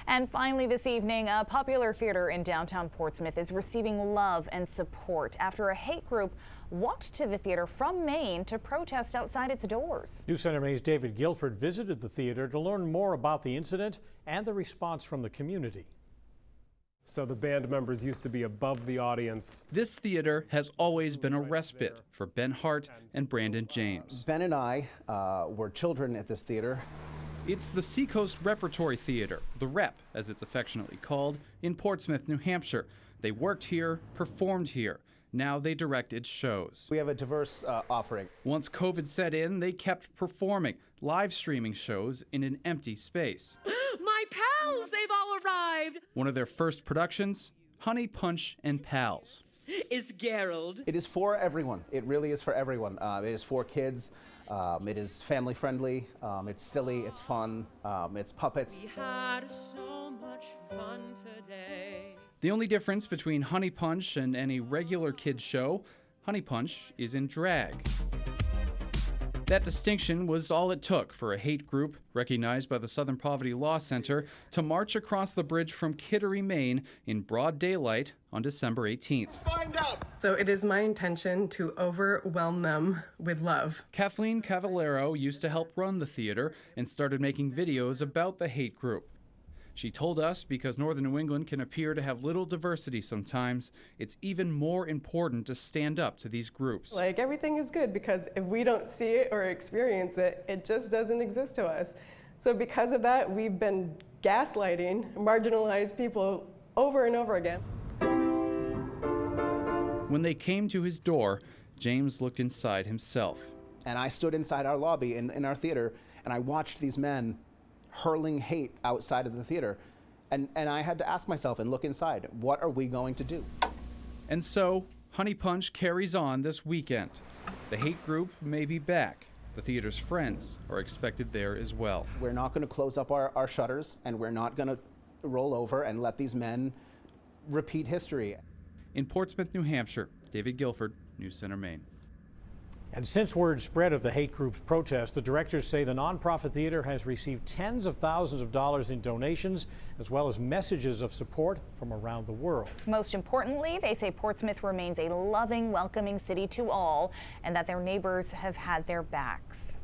And finally this evening, a popular theater in downtown Portsmouth is receiving love and support after a hate group walked to the theater from Maine to protest outside its doors. News Center Maine's David Guilford visited the theater to learn more about the incident and the response from the community. So the band members used to be above the audience. This theater has always been a respite for Ben Hart and Brandon James. Ben and I were children at this theater. It's the Seacoast Repertory Theater, the Rep, as it's affectionately called, in Portsmouth, New Hampshire. They worked here, performed here. Now they direct its shows. We have a diverse offering. Once COVID set in, they kept performing, live streaming shows in an empty space. My pals, they've all arrived. One of their first productions, Honey Punch and Pals. Is Gerald. It is for everyone. It really is for everyone. It is for kids. It is family friendly. It's silly. It's fun. It's puppets. We had so much fun today. The only difference between Honey Punch and any regular kids show, Honey Punch is in drag. That distinction was all it took for a hate group recognized by the Southern Poverty Law Center to march across the bridge from Kittery, Maine in broad daylight on December 18th. Find out. So it is my intention to overwhelm them with love. Kathleen Cavallero used to help run the theater and started making videos about the hate group. She told us because northern New England can appear to have little diversity sometimes, it's even more important to stand up to these groups. Like, everything is good because if we don't see it or experience it, it just doesn't exist to us. So because of that, we've been gaslighting marginalized people over and over again. When they came to his door, James looked inside himself. And I stood inside our lobby in our theater, and I watched these men hurling hate outside of the theater. And I had to ask myself and look inside, what are we going to do? And so, Honey Punch carries on this weekend. The hate group may be back. The theater's friends are expected there as well. We're not going to close up our shutters, and we're not going to roll over and let these men repeat history. In Portsmouth, New Hampshire, David Guilford, News Center, Maine. And since word spread of the hate group's protest, the directors say the nonprofit theater has received tens of thousands of dollars in donations, as well as messages of support from around the world. Most importantly, they say Portsmouth remains a loving, welcoming city to all, and that their neighbors have had their backs.